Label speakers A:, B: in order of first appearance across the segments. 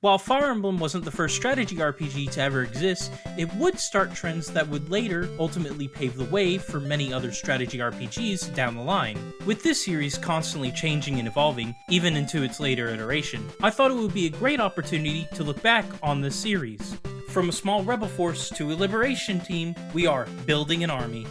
A: While Fire Emblem wasn't the first strategy RPG to ever exist, it would start trends that would later ultimately pave the way for many other strategy RPGs down the line. With this series constantly changing and evolving, even into its later iteration, I thought it would be a great opportunity to look back on this series. From a small rebel force to a liberation team, we are building an army.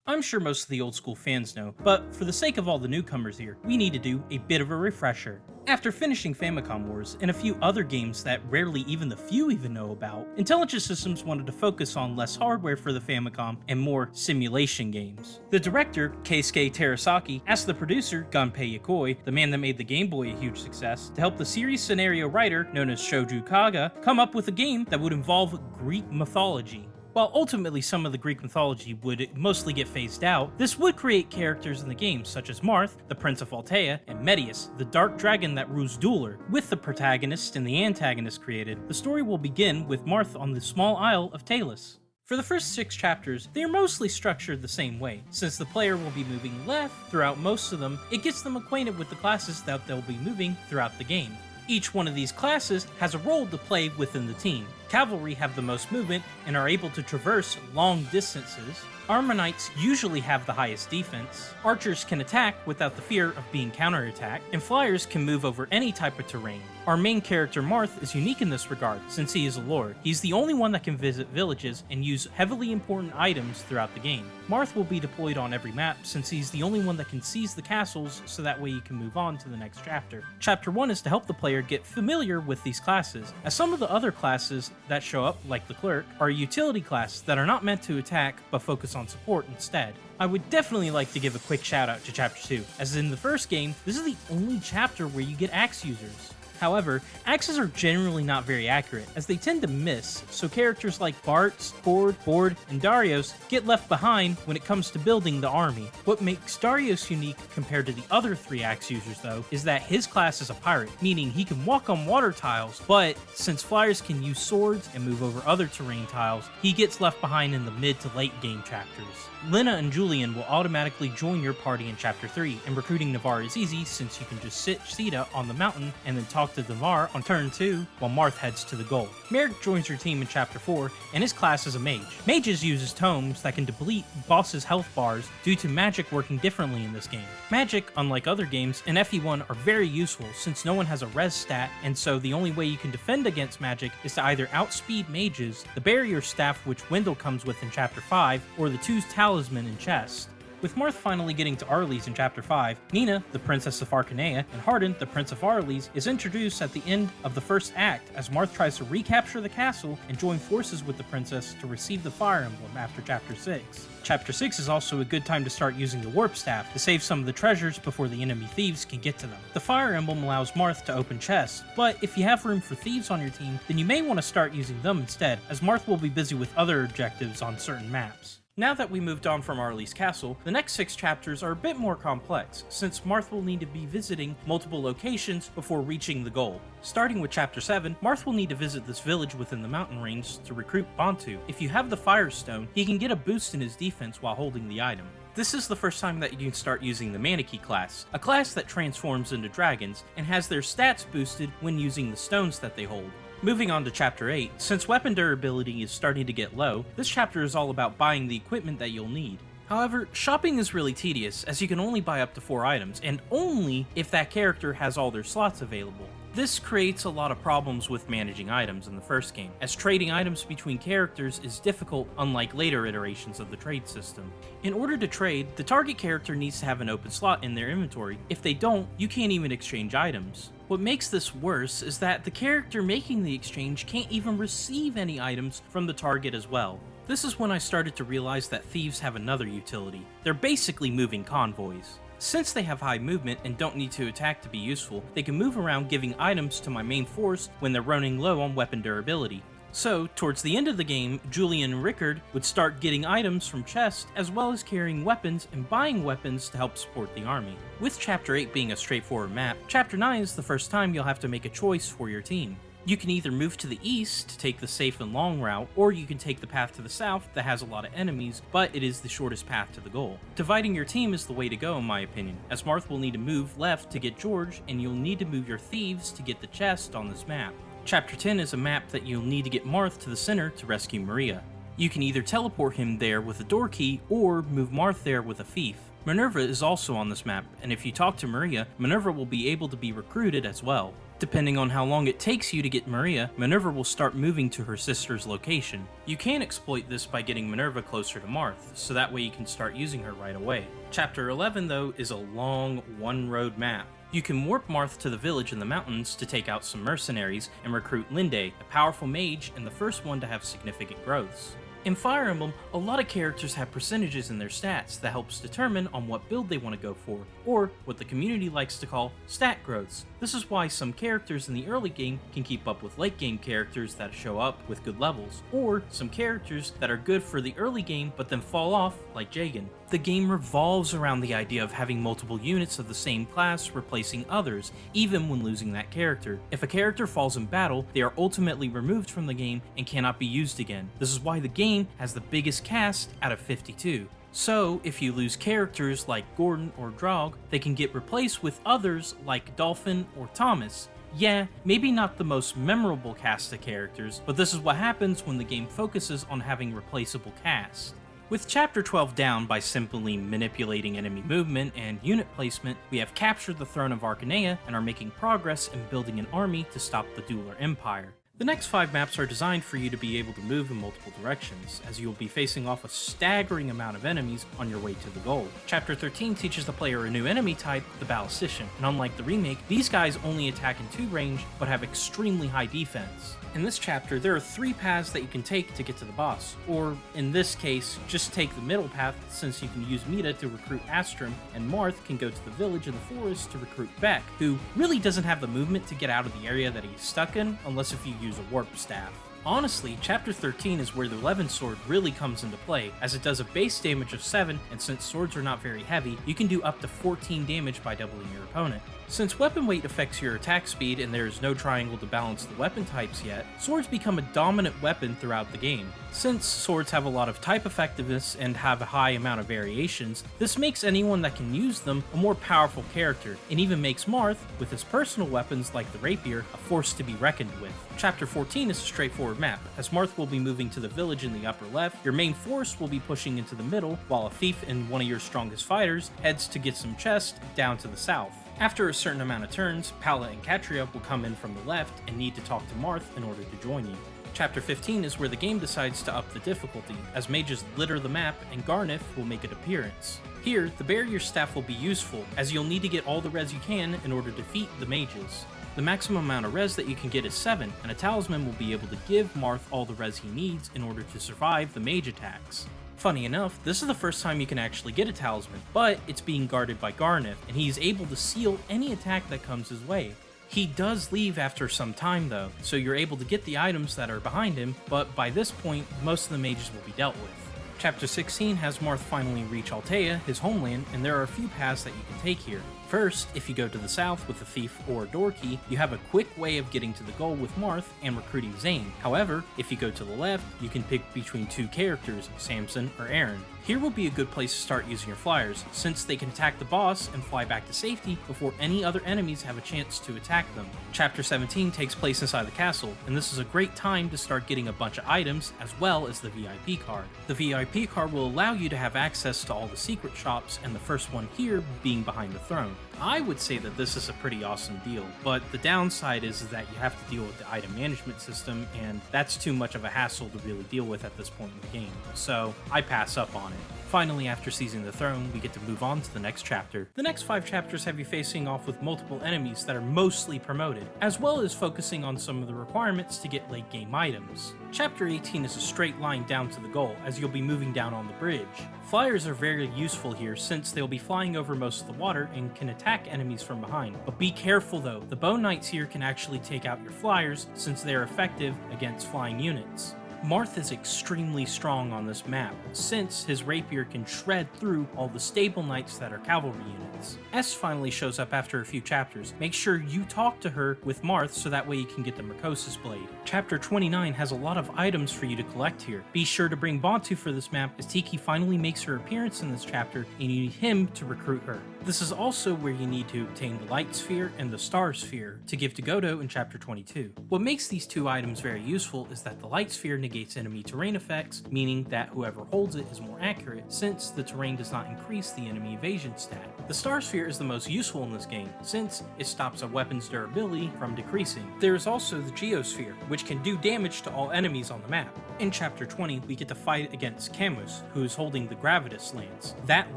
A: I'm sure most of the old school fans know, but for the sake of all the newcomers here, we need to do a bit of a refresher. After finishing Famicom Wars and a few other games that rarely even the few even know about, Intelligent Systems wanted to focus on less hardware for the Famicom and more simulation games. The director, Keisuke Terasaki, asked the producer, Gunpei Yokoi, the man that made the Game Boy a huge success, to help the series scenario writer, known as Shoju Kaga, come up with a game that would involve Greek mythology. While ultimately some of the Greek mythology would mostly get phased out, this would create characters in the game such as Marth, the Prince of Altea, and Medley, the dark dragon that rules Dueler. With the protagonist and the antagonist created, the story will begin with Marth on the small isle of Talos. For the first 6 chapters, they are mostly structured the same way. Since the player will be moving left throughout most of them, it gets them acquainted with the classes that they'll be moving throughout the game. Each one of these classes has a role to play within the team. Cavalry have the most movement and are able to traverse long distances. Armor Knights usually have the highest defense. Archers can attack without the fear of being counterattacked, and Flyers can move over any type of terrain. Our main character Marth is unique in this regard, since he is a lord. He's the only one that can visit villages and use heavily important items throughout the game. Marth will be deployed on every map, since he's the only one that can seize the castles, so that way you can move on to the next chapter. Chapter 1 is to help the player get familiar with these classes, as some of the other classes that show up, like the Clerk, are a utility class that are not meant to attack, but focus on support instead. I would definitely like to give a quick shout out to Chapter 2, as in the first game, this is the only chapter where you get axe users. However, axes are generally not very accurate, as they tend to miss, so characters like Bartz, Bord, and Darius get left behind when it comes to building the army. What makes Darius unique compared to the other 3 axe users though, is that his class is a pirate, meaning he can walk on water tiles, but since Flyers can use swords and move over other terrain tiles, he gets left behind in the mid to late game chapters. Lena and Julian will automatically join your party in Chapter 3, and recruiting Navarre is easy since you can just sit Sita on the mountain and then talk to Navarre on turn 2 while Marth heads to the goal. Merrick joins your team in Chapter 4, and his class is a mage. Mages uses tomes that can deplete bosses' health bars due to magic working differently in this game. Magic, unlike other games, in FE1 are very useful since no one has a res stat, and so the only way you can defend against magic is to either outspeed mages, the barrier staff which Wendell comes with in Chapter 5, or the Two's talisman in chest. With Marth finally getting to Arles in Chapter 5, Nina, the Princess of Arcanea, and Hardin, the Prince of Arles, is introduced at the end of the first act as Marth tries to recapture the castle and join forces with the princess to receive the Fire Emblem after Chapter 6. Chapter 6 is also a good time to start using the Warp Staff to save some of the treasures before the enemy thieves can get to them. The Fire Emblem allows Marth to open chests, but if you have room for thieves on your team, then you may want to start using them instead, as Marth will be busy with other objectives on certain maps. Now that we moved on from Arles Castle, the next 6 chapters are a bit more complex, since Marth will need to be visiting multiple locations before reaching the goal. Starting with Chapter 7, Marth will need to visit this village within the mountain range to recruit Bantu. If you have the Fire Stone, he can get a boost in his defense while holding the item. This is the first time that you can start using the Maneki class, a class that transforms into dragons and has their stats boosted when using the stones that they hold. Moving on to Chapter 8, since weapon durability is starting to get low, this chapter is all about buying the equipment that you'll need. However, shopping is really tedious, as you can only buy up to 4 items, and only if that character has all their slots available. This creates a lot of problems with managing items in the first game, as trading items between characters is difficult unlike later iterations of the trade system. In order to trade, the target character needs to have an open slot in their inventory. If they don't, you can't even exchange items. What makes this worse is that the character making the exchange can't even receive any items from the target as well. This is when I started to realize that thieves have another utility. They're basically moving convoys. Since they have high movement and don't need to attack to be useful, they can move around giving items to my main force when they're running low on weapon durability. So, towards the end of the game, Julian and Rickard would start getting items from chests, as well as carrying weapons and buying weapons to help support the army. With Chapter 8 being a straightforward map, Chapter 9 is the first time you'll have to make a choice for your team. You can either move to the east to take the safe and long route, or you can take the path to the south that has a lot of enemies, but it is the shortest path to the goal. Dividing your team is the way to go in my opinion, as Marth will need to move left to get George, and you'll need to move your thieves to get the chest on this map. Chapter 10 is a map that you'll need to get Marth to the center to rescue Maria. You can either teleport him there with a door key, or move Marth there with a thief. Minerva is also on this map, and if you talk to Maria, Minerva will be able to be recruited as well. Depending on how long it takes you to get Maria, Minerva will start moving to her sister's location. You can exploit this by getting Minerva closer to Marth, so that way you can start using her right away. Chapter 11 though is a long, one-road map. You can warp Marth to the village in the mountains to take out some mercenaries and recruit Linde, a powerful mage and the first one to have significant growths. In Fire Emblem, a lot of characters have percentages in their stats that helps determine on what build they want to go for, or what the community likes to call stat growths. This is why some characters in the early game can keep up with late game characters that show up with good levels, or some characters that are good for the early game but then fall off, like Jagan. The game revolves around the idea of having multiple units of the same class replacing others, even when losing that character. If a character falls in battle, they are ultimately removed from the game and cannot be used again. This is why the game has the biggest cast out of 52. So, if you lose characters like Gordon or Draug, they can get replaced with others like Dolphin or Thomas. Yeah, maybe not the most memorable cast of characters, but this is what happens when the game focuses on having replaceable cast. With Chapter 12 down by simply manipulating enemy movement and unit placement, we have captured the throne of Arcanea and are making progress in building an army to stop the Dueler Empire. The next 5 maps are designed for you to be able to move in multiple directions, as you will be facing off a staggering amount of enemies on your way to the goal. Chapter 13 teaches the player a new enemy type, the Ballistician, and unlike the remake, these guys only attack in 2 range, but have extremely high defense. In this chapter, there are 3 paths that you can take to get to the boss, or in this case, just take the middle path since you can use Mita to recruit Astrum, and Marth can go to the village in the forest to recruit Beck, who really doesn't have the movement to get out of the area that he's stuck in, unless if you use a warp staff. Honestly, Chapter 13 is where the Levin Sword really comes into play, as it does a base damage of 7, and since swords are not very heavy, you can do up to 14 damage by doubling your opponent. Since weapon weight affects your attack speed and there is no triangle to balance the weapon types yet, swords become a dominant weapon throughout the game. Since swords have a lot of type effectiveness and have a high amount of variations, this makes anyone that can use them a more powerful character, and even makes Marth, with his personal weapons like the rapier, a force to be reckoned with. Chapter 14 is a straightforward map, as Marth will be moving to the village in the upper left, your main force will be pushing into the middle, while a thief and one of your strongest fighters heads to get some chest down to the south. After a certain amount of turns, Pala and Katria will come in from the left and need to talk to Marth in order to join you. Chapter 15 is where the game decides to up the difficulty, as mages litter the map and Garnith will make an appearance. Here, the barrier staff will be useful, as you'll need to get all the res you can in order to defeat the mages. The maximum amount of res that you can get is 7, and a talisman will be able to give Marth all the res he needs in order to survive the mage attacks. Funny enough, this is the first time you can actually get a talisman, but it's being guarded by Garnith, and he is able to seal any attack that comes his way. He does leave after some time though, so you're able to get the items that are behind him, but by this point, most of the mages will be dealt with. Chapter 16 has Marth finally reach Altea, his homeland, and there are a few paths that you can take here. First, if you go to the south with a thief or a door key, you have a quick way of getting to the goal with Marth and recruiting Zane. However, if you go to the left, you can pick between 2 characters, Samson or Aaron. Here will be a good place to start using your flyers, since they can attack the boss and fly back to safety before any other enemies have a chance to attack them. Chapter 17 takes place inside the castle, and this is a great time to start getting a bunch of items as well as the VIP card. The VIP card will allow you to have access to all the secret shops, and the first one here being behind the throne. I would say that this is a pretty awesome deal, but the downside is that you have to deal with the item management system, and that's too much of a hassle to really deal with at this point in the game, so I pass up on it. Finally, after seizing the throne, we get to move on to the next chapter. The next 5 chapters have you facing off with multiple enemies that are mostly promoted, as well as focusing on some of the requirements to get late game items. Chapter 18 is a straight line down to the goal, as you'll be moving down on the bridge. Flyers are very useful here since they'll be flying over most of the water and can attack enemies from behind. But be careful though, the Bow Knights here can actually take out your flyers since they are effective against flying units. Marth is extremely strong on this map, since his rapier can shred through all the stable knights that are cavalry units. S finally shows up after a few chapters. Make sure you talk to her with Marth so that way you can get the Mercosis blade. Chapter 29 has a lot of items for you to collect here. Be sure to bring Bantu for this map, as Tiki finally makes her appearance in this chapter and you need him to recruit her. This is also where you need to obtain the Light Sphere and the Star Sphere to give to Godo in Chapter 22. What makes these two items very useful is that the Light Sphere negates enemy terrain effects, meaning that whoever holds it is more accurate, since the terrain does not increase the enemy evasion stat. The Star Sphere is the most useful in this game, since it stops a weapon's durability from decreasing. There is also the Geosphere, which can do damage to all enemies on the map. In Chapter 20, we get to fight against Camus, who is holding the Gravitas Lance. That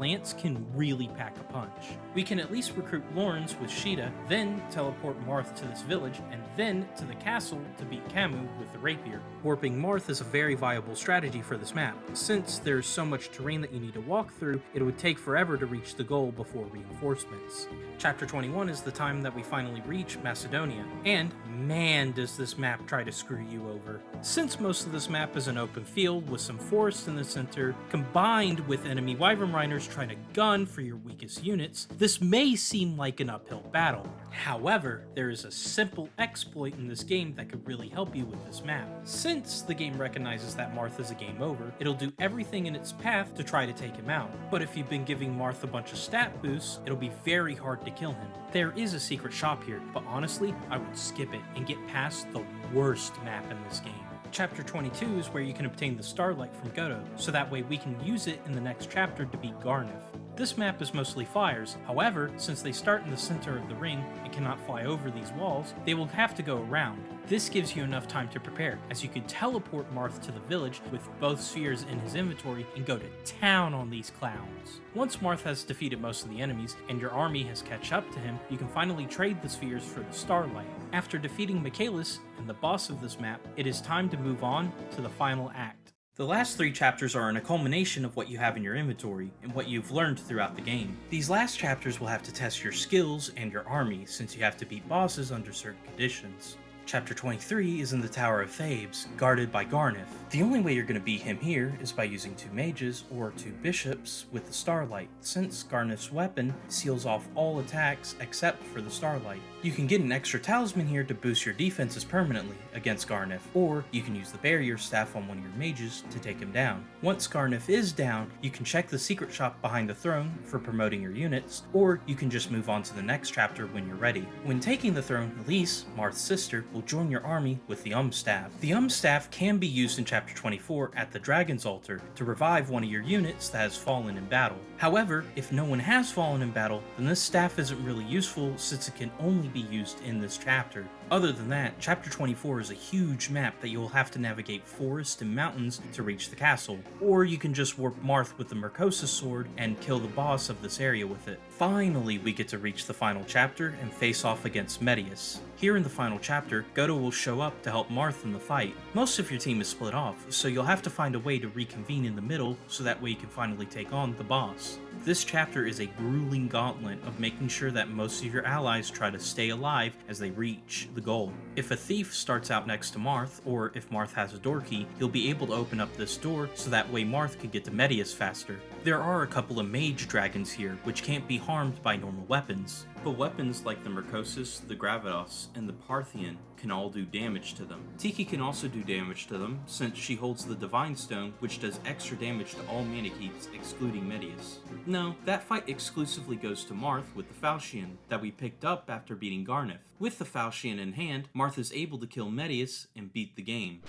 A: lance can really pack a punch. We can at least recruit Lawrence with Sheeta, then teleport Marth to this village, and then to the castle to beat Camus with the rapier. Warping Marth is a very viable strategy for this map. Since there's so much terrain that you need to walk through, it would take forever to reach the goal before reinforcements. Chapter 21 is the time that we finally reach Macedonia, and man does this map try to screw you over. Since most of this map is an open field with some forest in the center, combined with enemy Wyvern Riders trying to gun for your weakest units, this may seem like an uphill battle. However, there is a simple exploit in this game that could really help you with this map. Since the game recognizes that Marth is a game over, it'll do everything in its path to try to take him out. But if you've been giving Marth a bunch of stat boosts, it'll be very hard to kill him. There is a secret shop here, but honestly, I would skip it and get past the worst map in this game. Chapter 22 is where you can obtain the Starlight from Godo, so that way we can use it in the next chapter to beat Garneth. This map is mostly fires, however, since they start in the center of the ring and cannot fly over these walls, they will have to go around. This gives you enough time to prepare, as you can teleport Marth to the village with both spheres in his inventory and go to town on these clowns. Once Marth has defeated most of the enemies and your army has catch up to him, you can finally trade the spheres for the Starlight. After defeating Michaelis and the boss of this map, it is time to move on to the final act. The last 3 chapters are a culmination of what you have in your inventory and what you've learned throughout the game. These last chapters will have to test your skills and your army, since you have to beat bosses under certain conditions. Chapter 23 is in the Tower of Thebes, guarded by Garneth. The only way you're going to beat him here is by using 2 mages or 2 bishops with the Starlight, since Garneth's weapon seals off all attacks except for the Starlight. You can get an extra talisman here to boost your defenses permanently against Garneth, or you can use the barrier staff on one of your mages to take him down. Once Garneth is down, you can check the secret shop behind the throne for promoting your units, or you can just move on to the next chapter when you're ready. When taking the throne, Elise, Marth's sister, will join your army with the Staff. The Staff can be used in Chapter 24 at the Dragon's Altar to revive one of your units that has fallen in battle. However, if no one has fallen in battle, then this staff isn't really useful since it can only be used in this chapter. Other than that, Chapter 24 is a huge map that you'll have to navigate forests and mountains to reach the castle, or you can just warp Marth with the Mercosis sword and kill the boss of this area with it. Finally, we get to reach the final chapter and face off against Medius. Here in the final chapter, Godo will show up to help Marth in the fight. Most of your team is split off, so you'll have to find a way to reconvene in the middle so that way you can finally take on the boss. This chapter is a grueling gauntlet of making sure that most of your allies try to stay alive as they reach the goal. If a thief starts out next to Marth, or if Marth has a door key, he'll be able to open up this door so that way Marth can get to Medius faster. There are a couple of mage dragons here, which can't be harmed by normal weapons, but weapons like the Mercosis, the Gravitas, and the Parthian can all do damage to them. Tiki can also do damage to them, since she holds the Divine Stone, which does extra damage to all mana keeps, excluding Medius. No, that fight exclusively goes to Marth with the Falchion, that we picked up after beating Garneth. With the Falchion in hand, Marth is able to kill Medius and beat the game.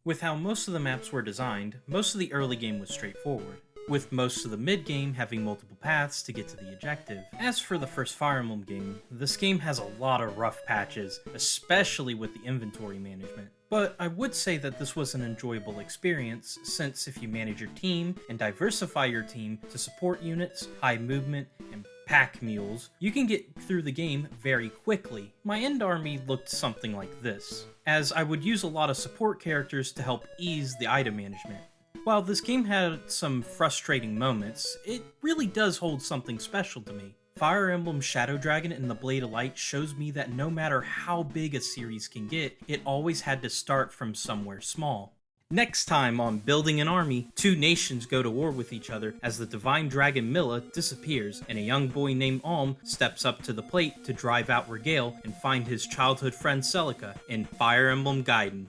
A: With how most of the maps were designed, most of the early game was straightforward, with most of the mid-game having multiple paths to get to the objective. As for the first Fire Emblem game, this game has a lot of rough patches, especially with the inventory management. But I would say that this was an enjoyable experience, since if you manage your team and diversify your team to support units, high movement, and pack mules, you can get through the game very quickly. My end army looked something like this, as I would use a lot of support characters to help ease the item management. While this game had some frustrating moments, it really does hold something special to me. Fire Emblem Shadow Dragon and the Blade of Light shows me that no matter how big a series can get, it always had to start from somewhere small. Next time on Building an Army, two nations go to war with each other as the divine dragon Milla disappears and a young boy named Alm steps up to the plate to drive out Regale and find his childhood friend Celica in Fire Emblem Gaiden.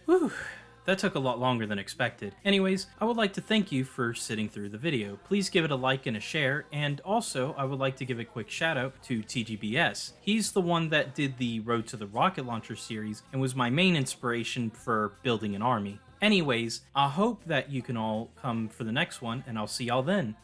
A: Whew. That took a lot longer than expected. Anyways, I would like to thank you for sitting through the video. Please give it a like and a share, and also I would like to give a quick shout out to TGBS. He's the one that did the Road to the Rocket Launcher series and was my main inspiration for building an army. Anyways, I hope that you can all come for the next one, and I'll see y'all then.